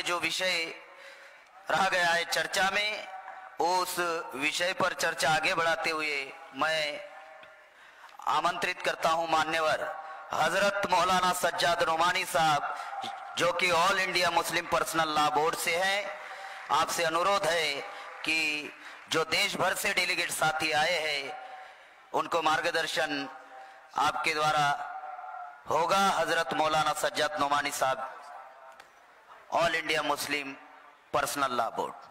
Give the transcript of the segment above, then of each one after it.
जो विषय रह गया है चर्चा में, उस विषय पर चर्चा आगे बढ़ाते हुए मैं आमंत्रित करता हूं मान्यवर हजरत मौलाना सज्जाद नोमानी साहब, जो कि all India Muslim personal law board से हैं। आपसे अनुरोध है कि जो देश भर से डेलीगेट साथी आए हैं उनको मार्गदर्शन आपके द्वारा होगा। हजरत मौलाना सज्जाद नोमानी साहब, all India Muslim personal law board.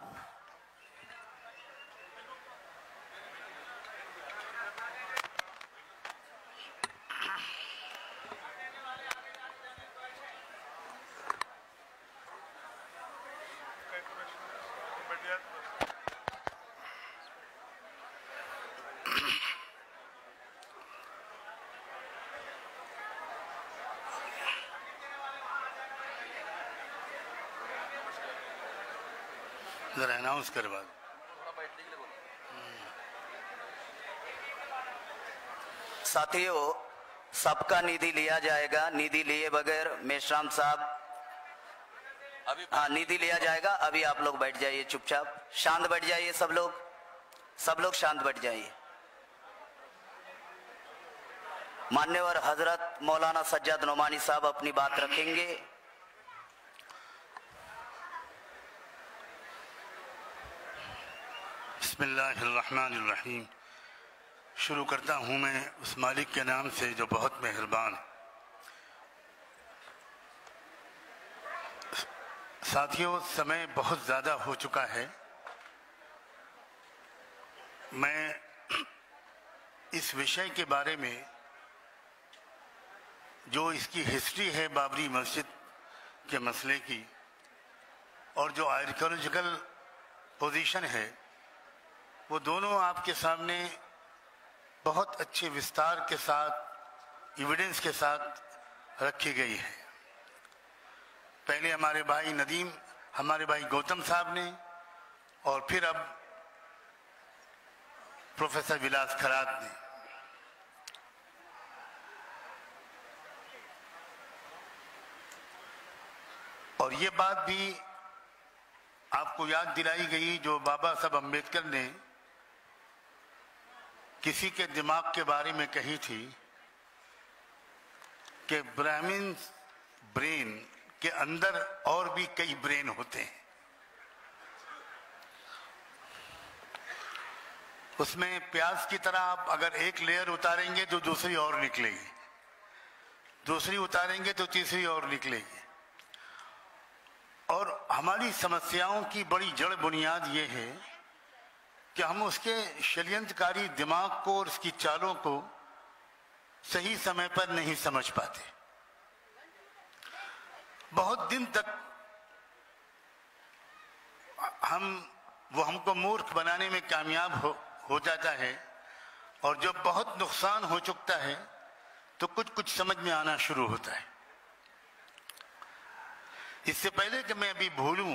जरा अनाउंस करवा। साथियों, सबका निधि लिया जाएगा। निधि लिए बगैर मेश्राम साहब, हाँ निधि लिया जाएगा। अभी आप लोग बैठ जाइए, चुपचाप शांत बैठ जाइए। सब लोग शांत बैठ जाइए। मान्यवर हजरत मौलाना सज्जाद नोमानी साहब अपनी बात रखेंगे। बिस्मिल्लाहिर्रहमानिर्रहीम। शुरू करता हूँ मैं उस मालिक के नाम से जो बहुत मेहरबान है। साथियों, समय बहुत ज़्यादा हो चुका है। मैं इस विषय के बारे में, जो इसकी हिस्ट्री है बाबरी मस्जिद के मसले की, और जो आर्कियोलॉजिकल पोजीशन है, वो दोनों आपके सामने बहुत अच्छे विस्तार के साथ, एविडेंस के साथ रखी गई है। पहले हमारे भाई नदीम, हमारे भाई गौतम साहब ने, और फिर अब प्रोफेसर विलास खरात ने। और ये बात भी आपको याद दिलाई गई जो बाबा साहब अम्बेडकर ने किसी के दिमाग के बारे में कही थी कि ब्राह्मण ब्रेन के अंदर और भी कई ब्रेन होते हैं। उसमें प्याज की तरह आप अगर एक लेयर उतारेंगे तो दूसरी और निकलेगी, दूसरी उतारेंगे तो तीसरी और निकलेगी। और हमारी समस्याओं की बड़ी जड़ बुनियाद ये है कि हम उसके षड्यंत्रकारी दिमाग को और उसकी चालों को सही समय पर नहीं समझ पाते। बहुत दिन तक वो हमको मूर्ख बनाने में कामयाब हो जाता है, और जब बहुत नुकसान हो चुकता है तो कुछ कुछ समझ में आना शुरू होता है। इससे पहले कि मैं अभी भूलूं,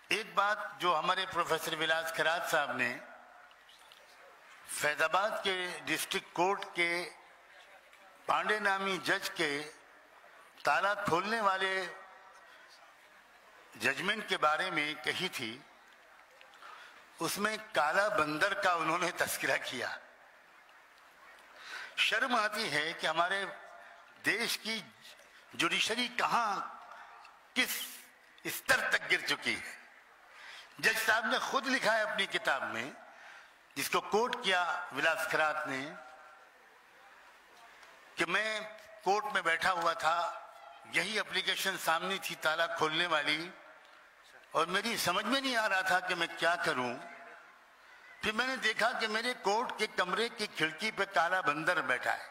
एक बात जो हमारे प्रोफेसर विलास खरात साहब ने फैजाबाद के डिस्ट्रिक्ट कोर्ट के पांडे नामी जज के ताला खोलने वाले जजमेंट के बारे में कही थी, उसमें काला बंदर का उन्होंने तस्करा किया। शर्म आती है कि हमारे देश की जुडिशरी कहां, किस स्तर तक गिर चुकी है। जज साहब ने खुद लिखा है अपनी किताब में, जिसको कोट किया विलास खरात ने, कि मैं कोर्ट में बैठा हुआ था, यही एप्लीकेशन सामने थी ताला खोलने वाली, और मेरी समझ में नहीं आ रहा था कि मैं क्या करूं। फिर मैंने देखा कि मेरे कोर्ट के कमरे की खिड़की पे काला बंदर बैठा है,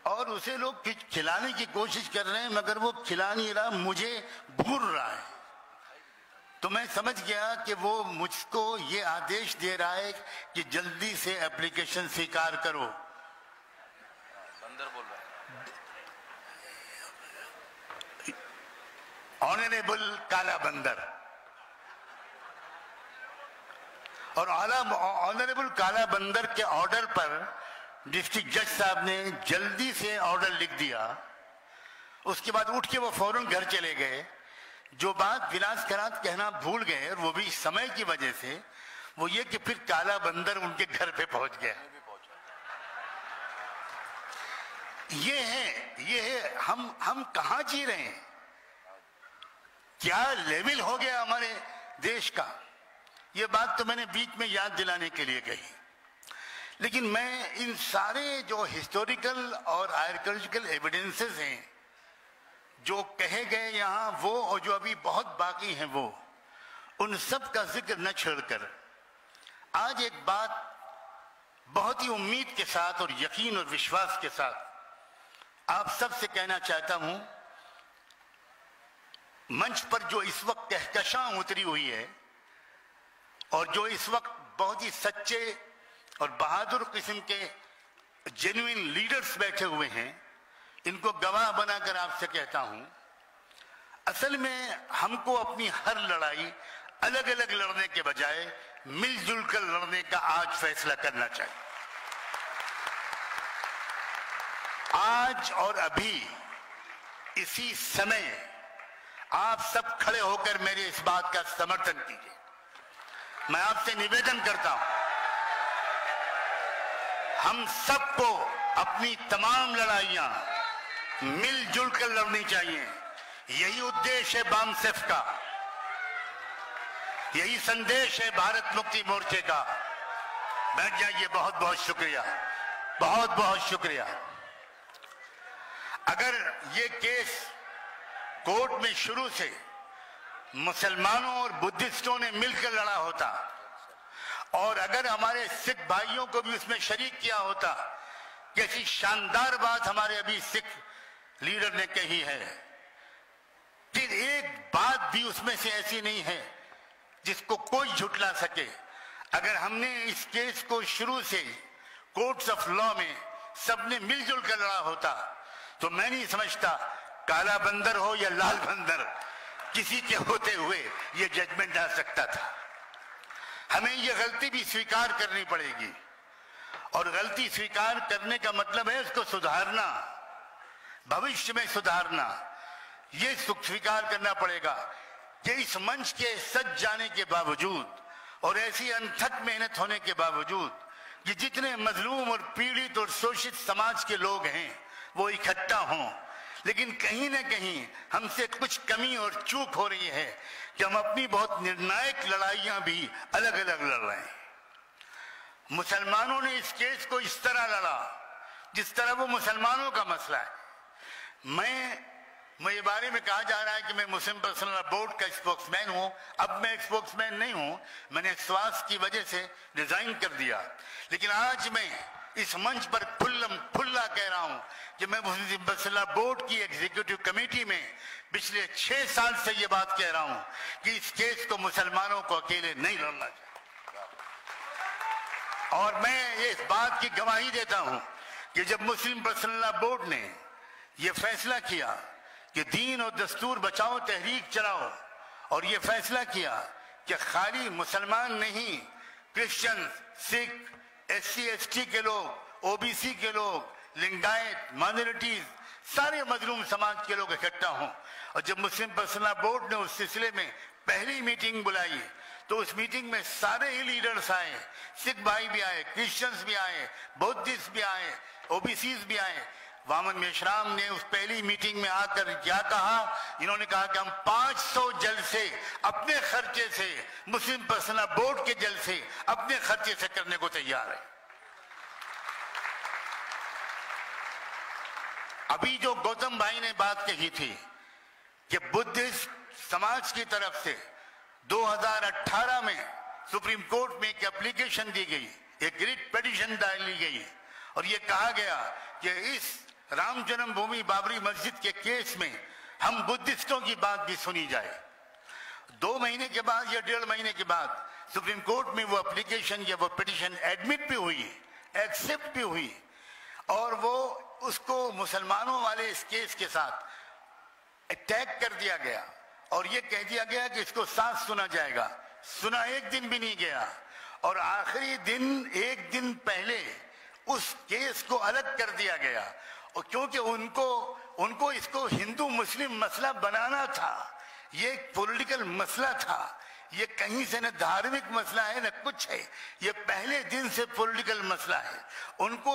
और उसे लोग खिलाने की कोशिश कर रहे हैं, मगर वो खिला नहीं रहा, मुझे घूर रहा है। तो मैं समझ गया कि वो मुझको ये आदेश दे रहा है कि जल्दी से एप्लीकेशन स्वीकार करो। बंदर बोल रहा है, ऑनरेबल काला बंदर। और ऑनरेबल काला बंदर के ऑर्डर पर डिस्ट्रिक्ट जज साहब ने जल्दी से ऑर्डर लिख दिया उसके बाद उठ के वो फौरन घर चले गए। जो बात विलास करात कहना भूल गए, और वो भी समय की वजह से, वो ये कि फिर काला बंदर उनके घर पे पहुंच गया। ये है हम कहां जी रहे हैं, क्या लेवल हो गया हमारे देश का। ये बात तो मैंने बीच में याद दिलाने के लिए कही, लेकिन मैं इन सारे जो हिस्टोरिकल और आर्कियोलॉजिकल एविडेंसेस हैं जो कहे गए यहाँ, वो और जो अभी बहुत बाकी हैं, वो उन सब का जिक्र न छोड़कर आज एक बात बहुत ही उम्मीद के साथ और यकीन और विश्वास के साथ आप सबसे कहना चाहता हूं। मंच पर जो इस वक्त कहकशां उतरी हुई है और जो इस वक्त बहुत ही सच्चे और बहादुर किस्म के जेन्युइन लीडर्स बैठे हुए हैं, इनको गवाह बनाकर आपसे कहता हूं, असल में हमको अपनी हर लड़ाई अलग अलग लड़ने के बजाय मिलजुल कर लड़ने का आज फैसला करना चाहिए। आज और अभी इसी समय आप सब खड़े होकर मेरे इस बात का समर्थन कीजिए। मैं आपसे निवेदन करता हूं, हम सबको अपनी तमाम लड़ाइयां मिलजुल कर लड़नी चाहिए। यही उद्देश्य है बामसेफ का, यही संदेश है भारत मुक्ति मोर्चे का। बैठ जाइए। बहुत बहुत शुक्रिया, बहुत बहुत शुक्रिया। अगर ये केस कोर्ट में शुरू से मुसलमानों और बुद्धिस्टों ने मिलकर लड़ा होता और अगर हमारे सिख भाइयों को भी उसमें शरीक किया होता, कैसी शानदार बात हमारे अभी सिख लीडर ने कही है। फिर एक बात भी उसमें से ऐसी नहीं है जिसको कोई झुटला सके। अगर हमने इस केस को शुरू से कोर्ट्स ऑफ लॉ में सबने मिलजुल कर लड़ा होता तो मैं नहीं समझता काला बंदर हो या लाल बंदर, किसी के होते हुए ये जजमेंट आ सकता था। हमें ये गलती भी स्वीकार करनी पड़ेगी, और गलती स्वीकार करने का मतलब है उसको सुधारना, भविष्य में सुधारना। ये स्वीकार करना पड़ेगा कि इस मंच के सज जाने के बावजूद और ऐसी अनथक मेहनत होने के बावजूद कि जितने मजलूम और पीड़ित और शोषित समाज के लोग हैं वो इकट्ठा हों, लेकिन कहीं ना कहीं हमसे कुछ कमी और चूक हो रही है कि हम अपनी बहुत निर्णायक लड़ाइयां भी अलग अलग लड़ रहे हैं। मुसलमानों ने इस केस को इस तरह लड़ा जिस तरह वो मुसलमानों का मसला है। मैं ये बारे में कहा जा रहा है कि मैं मुस्लिम पर्सनल लॉ बोर्ड का स्पोक्समैन हूं। अब मैं स्पोक्समैन नहीं हूं, मैंने स्वास्थ्य की वजह से रिजाइन कर दिया, लेकिन आज मैं इस मंच पर खुल्ला कह रहा हूं कि मैं मुस्लिम पर्सनल लॉ बोर्ड की एग्जीक्यूटिव कमेटी में पिछले 6 साल से ये बात कह रहा हूं कि इस केस को मुसलमानों को अकेले नहीं लड़ना चाहिए। और मैं इस बात की गवाही देता हूं कि जब मुस्लिम पर्सनल लॉ बोर्ड ने यह फैसला किया कि दीन और दस्तूर बचाओ तहरीक चलाओ, और ये फैसला किया कि खाली मुसलमान नहीं, क्रिश्चियन, सिख, SC ST के लोग, OBC के लोग, लिंगायत, माइनॉरिटीज, सारे मजलूम समाज के लोग इकट्ठा हों। और जब मुस्लिम पर्सनल लॉ बोर्ड ने उस सिलसिले में पहली मीटिंग बुलाई तो उस मीटिंग में सारे ही लीडर्स आए, सिख भाई भी आए, क्रिश्चियंस भी आए, बौद्धिस्ट भी आए, OBCs भी आए। वामन मेश्राम ने उस पहली मीटिंग में आकर क्या कहा, इन्होंने कहा कि हम 500 जलसे अपने खर्चे से, मुस्लिम पर्सनल बोर्ड के जलसे अपने खर्चे से करने को तैयार है। अभी जो गौतम भाई ने बात कही थी कि बुद्धिस्ट समाज की तरफ से 2018 में सुप्रीम कोर्ट में एक एप्लीकेशन दी गई, एक रिट पिटीशन डाली गई, और ये कहा गया कि इस राम जन्मभूमि बाबरी मस्जिद के केस में हम बुद्धिस्टों की बात भी सुनी जाए। 2 महीने के बाद या 1.5 महीने के बाद सुप्रीम कोर्ट में वो एप्लीकेशन या वो पिटीशन एडमिट भी हुई, एक्सेप्ट भी हुई, और वो उसको मुसलमानों वाले इस केस के साथ अटैक कर दिया गया और ये कह दिया गया कि इसको साथ सुना जाएगा। सुना एक दिन भी नहीं गया, और आखिरी दिन, एक दिन पहले उस केस को अलग कर दिया गया। और क्योंकि उनको उनको इसको हिंदू मुस्लिम मसला बनाना था। ये एक पॉलिटिकल मसला था, ये कहीं से न धार्मिक मसला है न कुछ है, ये पहले दिन से पॉलिटिकल मसला है। उनको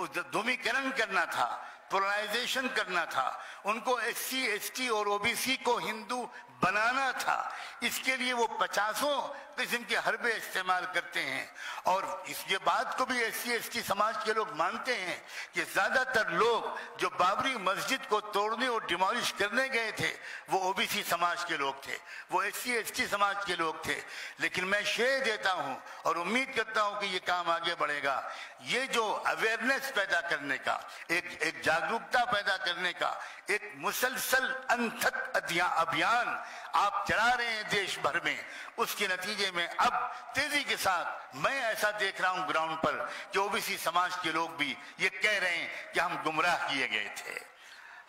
ध्रुवीकरण करना था, पोलराइजेशन करना था, उनको एससी एसटी और ओबीसी को हिंदू बनाना था। इसके लिए वो 50 किस्म के हरबे इस्तेमाल करते हैं। और इसके बात को भी एससी एसटी समाज के लोग मानते हैं कि ज्यादातर लोग जो बाबरी मस्जिद को तोड़ने और डिमोलिश करने गए थे वो ओबीसी समाज के लोग थे, वो एससी एसटी समाज के लोग थे। लेकिन मैं श्रेय देता हूं और उम्मीद करता हूं कि ये काम आगे बढ़ेगा। ये जो अवेयरनेस पैदा करने का, एक जागरूकता पैदा करने का एक मुसलसल अनथक अभियान आप चला रहे हैं देश भर में, उसके नतीजे में अब तेजी के साथ मैं ऐसा देख रहा हूं ग्राउंड पर कि ओबीसी समाज के लोग भी ये कह रहे हैं कि हम गुमराह किए गए थे,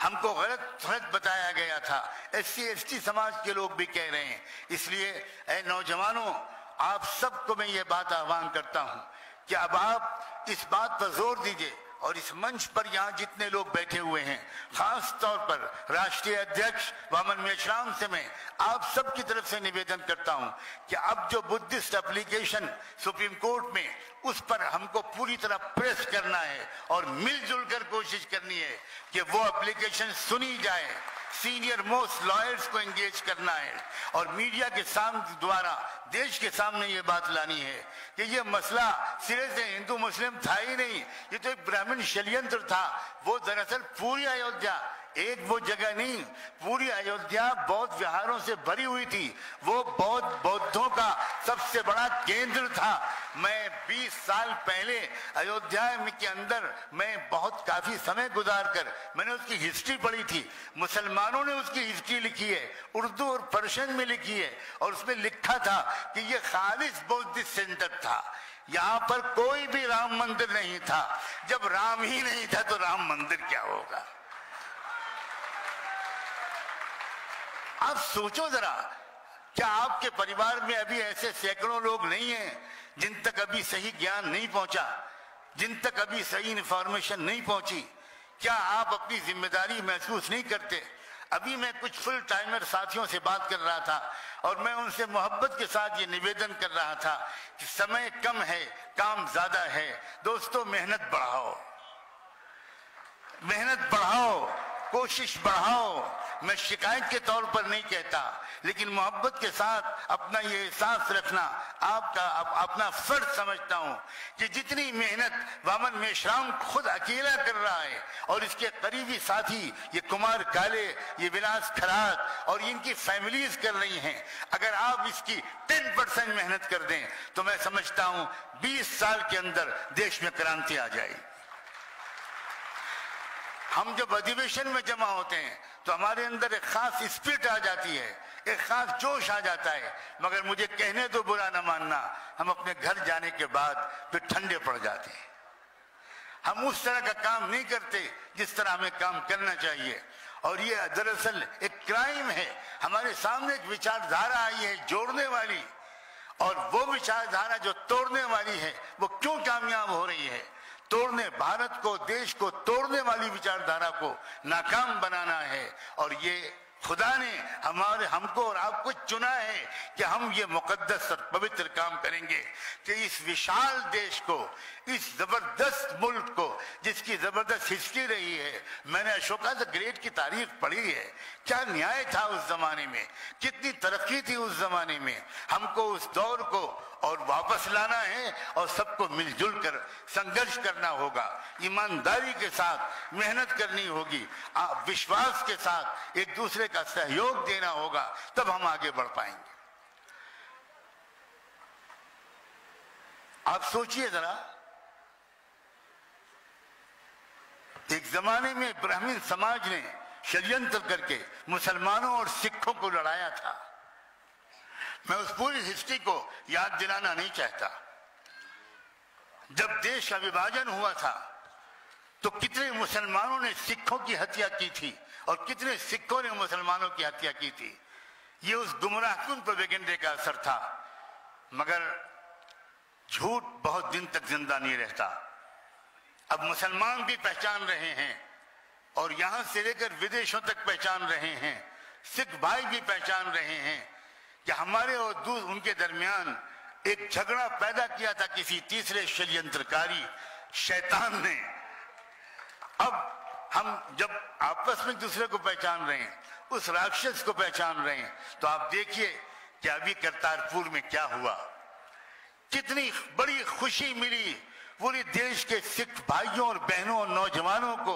हमको गलत बताया गया था। एससी एसटी समाज के लोग भी कह रहे हैं। इसलिए ऐ नौजवानों, आप सबको मैं ये बात आह्वान करता हूं कि अब आप इस बात पर जोर दीजिए और इस मंच पर यहाँ जितने लोग बैठे हुए हैं, खास तौर पर राष्ट्रीय अध्यक्ष वामन मेश्राम से मैं आप सब की तरफ से निवेदन करता हूं कि अब जो बुद्धिस्ट एप्लीकेशन सुप्रीम कोर्ट में, उस पर हमको पूरी तरह प्रेस करना है और मिलजुल कर कोशिश करनी है कि वो एप्लीकेशन सुनी जाए। सीनियर मोस्ट लॉयर्स को एंगेज करना है और मीडिया के सामने द्वारा देश के सामने ये बात लानी है कि ये मसला सिरे से हिंदू मुस्लिम था ही नहीं, ये तो एक ब्राह्मण षड्यंत्र था। वो दरअसल पूरी अयोध्या, एक वो जगह नहीं, पूरी अयोध्या बौद्ध विहारों से भरी हुई थी। वो बौद्धों का सबसे बड़ा केंद्र था। मैं 20 साल पहले अयोध्या के अंदर मैं बहुत काफी समय गुजार कर मैंने उसकी हिस्ट्री पढ़ी थी। मुसलमानों ने उसकी हिस्ट्री लिखी है, उर्दू और पर्शियन में लिखी है, और उसमें लिखा था कि ये खालिस बौद्धिस्ट सेंटर था, यहाँ पर कोई भी राम मंदिर नहीं था। जब राम ही नहीं था तो राम मंदिर क्या होगा? आप सोचो जरा, क्या आपके परिवार में अभी ऐसे सैकड़ों लोग नहीं हैं जिन तक अभी सही ज्ञान नहीं पहुंचा, जिन तक अभी सही इंफॉर्मेशन नहीं पहुंची? क्या आप अपनी जिम्मेदारी महसूस नहीं करते? अभी मैं कुछ फुल टाइमर साथियों से बात कर रहा था और मैं उनसे मोहब्बत के साथ ये निवेदन कर रहा था कि समय कम है, काम ज्यादा है। दोस्तों, मेहनत बढ़ाओ, मेहनत बढ़ाओ, कोशिश बढ़ाओ। मैं शिकायत के तौर पर नहीं कहता, लेकिन मोहब्बत के साथ अपना ये एहसास रखना आपका अपना फर्ज समझता हूं कि जितनी मेहनत वामन मेश्राम खुद अकेला कर रहा है और इसके करीबी साथी ये कुमार काले, ये विलास खरात और इनकी फैमिलीज कर रही हैं, अगर आप इसकी 10% मेहनत कर दें तो मैं समझता हूं 20 साल के अंदर देश में क्रांति आ जाएगी। हम जब अधिवेशन में जमा होते हैं तो हमारे अंदर एक खास स्पिरिट आ जाती है, एक खास जोश आ जाता है, मगर मुझे कहने दो, बुरा ना मानना, हम अपने घर जाने के बाद फिर ठंडे पड़ जाते हैं। हम उस तरह का काम नहीं करते जिस तरह हमें काम करना चाहिए। और ये दरअसल एक क्राइम है। हमारे सामने एक विचारधारा आई है जोड़ने वाली, और वो विचारधारा जो तोड़ने वाली है वो क्यों कामयाब हो रही है? तोड़ने, भारत को, देश को तोड़ने वाली विचारधारा को नाकाम बनाना है। और ये खुदा ने हमको और आपको चुना है कि हम ये मुकद्दस और पवित्र काम करेंगे कि इस विशाल देश को, इस जबरदस्त मुल्क को जिसकी जबरदस्त हिस्ट्री रही है। मैंने अशोका द ग्रेट की तारीफ पढ़ी है, क्या न्याय था उस जमाने में, कितनी तरक्की थी उस जमाने में। हमको उस दौर को और वापस लाना है और सबको मिलजुल कर संघर्ष करना होगा, ईमानदारी के साथ मेहनत करनी होगी, विश्वास के साथ एक दूसरे का सहयोग देना होगा, तब हम आगे बढ़ पाएंगे। आप सोचिए जरा, एक जमाने में ब्राह्मण समाज ने षड्यंत्र करके मुसलमानों और सिखों को लड़ाया था। मैं उस पूरी हिस्ट्री को याद दिलाना नहीं चाहता। जब देश का विभाजन हुआ था तो कितने मुसलमानों ने सिखों की हत्या की थी और कितने सिखों ने मुसलमानों की हत्या की थी। ये उस गुमराहकुन प्रोपेगेंडे का असर था। मगर झूठ बहुत दिन तक जिंदा नहीं रहता। अब मुसलमान भी पहचान रहे हैं और यहां से लेकर विदेशों तक पहचान रहे हैं, सिख भाई भी पहचान रहे हैं कि हमारे और उनके दरमियान एक झगड़ा पैदा किया था किसी तीसरे षड्यंत्रकारी शैतान ने। अब हम जब आपस में दूसरे को पहचान रहे हैं, उस राक्षस को पहचान रहे हैं, तो आप देखिए कि अभी करतारपुर में क्या हुआ, कितनी बड़ी खुशी मिली पूरे देश के सिख भाइयों और बहनों और नौजवानों को।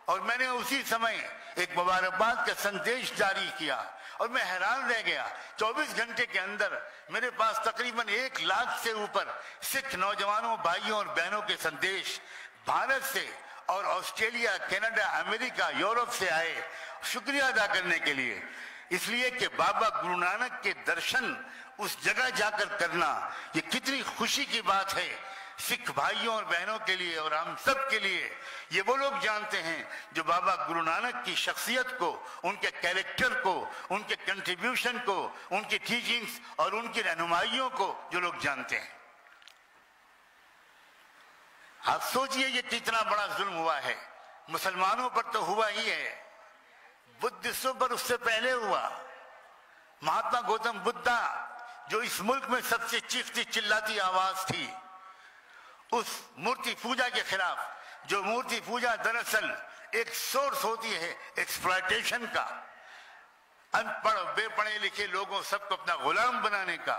और मैंने उसी समय एक मुबारकबाद का संदेश जारी किया और मैं हैरान रह गया। 24 घंटे के अंदर मेरे पास तकरीबन 1 लाख से ऊपर सिख नौजवानों, भाइयों और बहनों के संदेश भारत से और ऑस्ट्रेलिया, कनाडा, अमेरिका, यूरोप से आए शुक्रिया अदा करने के लिए। इसलिए कि बाबा गुरु नानक के दर्शन उस जगह जाकर करना ये कितनी खुशी की बात है सिख भाइयों और बहनों के लिए और हम सब के लिए। ये वो लोग जानते हैं जो बाबा गुरु नानक की शख्सियत को, उनके कैरेक्टर को, उनके कंट्रीब्यूशन को, उनकी टीचिंग्स और उनकी रहनुमाइयों को जो लोग जानते हैं। आप सोचिए ये कितना बड़ा जुल्म हुआ है। मुसलमानों पर तो हुआ ही है, बुद्धिस्टों पर उससे पहले हुआ। महात्मा गौतम बुद्धा जो इस मुल्क में सबसे चीखती चिल्लाती आवाज थी, उस मूर्ति पूजा के खिलाफ, जो मूर्ति पूजा दरअसल एक सोर्स होती है एक्सप्लॉयटेशन का, अनपढ़ बेपढ़े लिखे लोगों सबको अपना गुलाम बनाने का,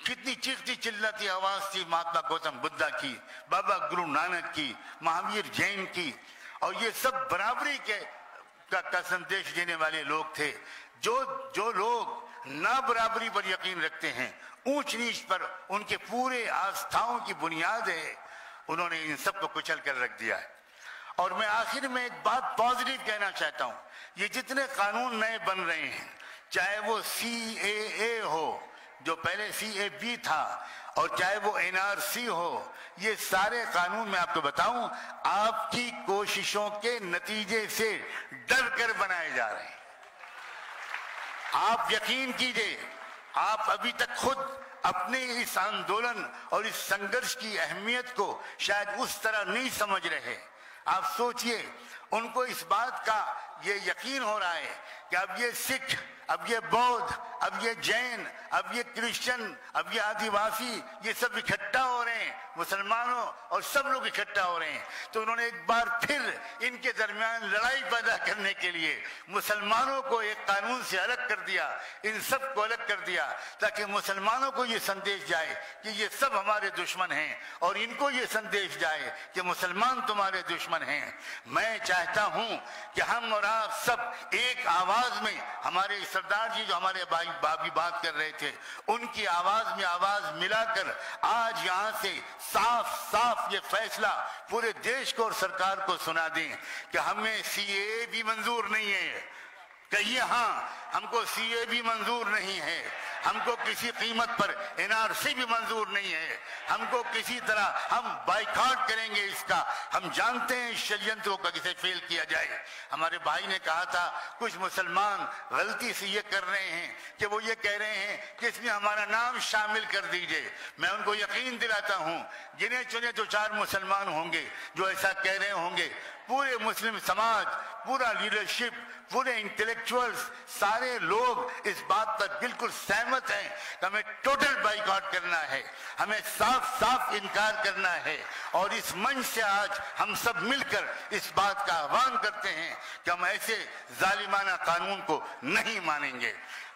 कितनी चीखती चिल्लाती आवाज थी महात्मा गौतम बुद्धा की, बाबा गुरु नानक की, महावीर जैन की। और ये सब बराबरी का संदेश देने वाले लोग थे। जो लोग ना बराबरी पर यकीन रखते हैं, ऊंच नीच पर उनके पूरे आस्थाओं की बुनियाद है, उन्होंने इन सब को कुचल कर रख दिया है। और मैं आखिर में एक बात पॉजिटिव कहना चाहता हूं, ये जितने कानून नए बन रहे हैं, चाहे वो CAA हो जो पहले CAB था, और चाहे वो NRC हो, ये सारे कानून मैं आपको बताऊं आपकी कोशिशों के नतीजे से डर कर बनाए जा रहे हैं। आप यकीन कीजिए, आप अभी तक खुद अपने इस आंदोलन और इस संघर्ष की अहमियत को शायद उस तरह नहीं समझ रहे। आप सोचिए, उनको इस बात का ये यकीन हो रहा है कि अब ये सिख, अब ये बौद्ध, अब ये जैन, अब ये क्रिश्चियन, अब ये आदिवासी, ये सब इकट्ठा हो रहे हैं, मुसलमानों और सब लोग इकट्ठा हो रहे हैं। तो उन्होंने एक बार फिर इनके दरमियान लड़ाई पैदा करने के लिए मुसलमानों को एक कानून से अलग कर दिया, इन सब को अलग कर दिया, ताकि मुसलमानों को ये संदेश जाए कि ये सब हमारे दुश्मन हैं, और इनको ये संदेश जाए कि मुसलमान तुम्हारे दुश्मन हैं। मैं चाहता हूं कि हम और आप सब एक आवाज में, हमारे सरदार जी जो हमारे भाई बाबी बात कर रहे थे, उनकी आवाज में आवाज मिलाकर आज यहां से साफ साफ ये फैसला पूरे देश को और सरकार को सुना दें कि हमें CAA भी मंजूर नहीं है। कहिए हाँ, हमको CAA भी मंजूर नहीं है, हमको किसी कीमत पर NRC भी मंजूर नहीं है, हमको किसी तरह हम बाइकआउट करेंगे इसका। हम जानते हैं षड्यंत्रों का किसे फेल किया जाए। हमारे भाई ने कहा था कुछ मुसलमान गलती से ये कर रहे हैं कि वो ये कह रहे हैं कि इसमें हमारा नाम शामिल कर दीजिए। मैं उनको यकीन दिलाता हूं, गिने चुने 2-4 मुसलमान होंगे जो ऐसा कह रहे होंगे, पूरे मुस्लिम समाज, पूरा लीडरशिप, पूरे इंटेलेक्चुअल्स, सारे लोग इस बात पर बिल्कुल सहमत हैं कि हमें टोटल बाइकआउट करना है, हमें साफ साफ इनकार करना है। और इस मंच से आज हम सब मिलकर इस बात का आह्वान करते हैं कि हम ऐसे जालिमाना कानून को नहीं मानेंगे।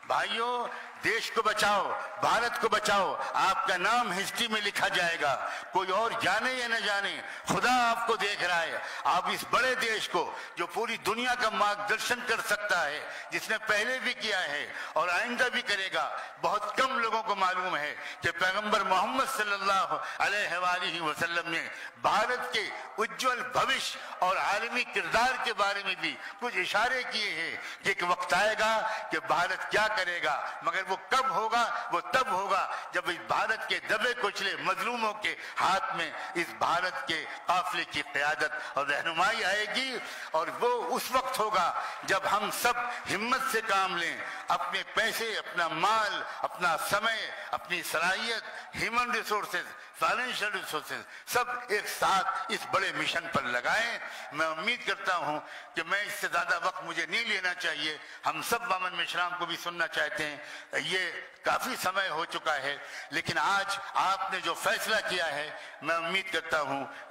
भाइयों, देश को बचाओ, भारत को बचाओ, आपका नाम हिस्ट्री में लिखा जाएगा। कोई और जाने या न जाने, खुदा आपको देख रहा है। आप इस बड़े देश को जो पूरी दुनिया का मार्गदर्शन कर सकता है, जिसने पहले भी किया है और आइंदा भी करेगा, बहुत कम लोगों को मालूम है कि पैगंबर मोहम्मद सल्लल्लाहु अलैहि वसल्लम ने भारत के उज्जवल भविष्य और आलमी किरदार के बारे में भी कुछ इशारे किए हैं कि एक वक्त आएगा कि भारत क्या करेगा, मगर वो कब होगा? वो तब होगा जब इस भारत के दबे कुचले मजलूमों के हाथ में इस भारत के काफिले की क़यादत और रहनुमाई आएगी। और वो उस वक्त होगा जब हम सब हिम्मत से काम लें, अपने पैसे, अपना माल, अपना समय, अपनी सलाहियत, ह्यूमन रिसोर्सेज फाइनेंशियल रिसोर्सेज सब एक साथ इस बड़े मिशन पर लगाएं। मैं उम्मीद करता हूं कि मैं इससे ज्यादा वक्त मुझे नहीं लेना चाहिए। हम सब मामन मिश्राम को भी सुनना चाहते हैं। ये काफी समय हो चुका है, लेकिन आज आपने जो फैसला किया है, मैं उम्मीद करता हूं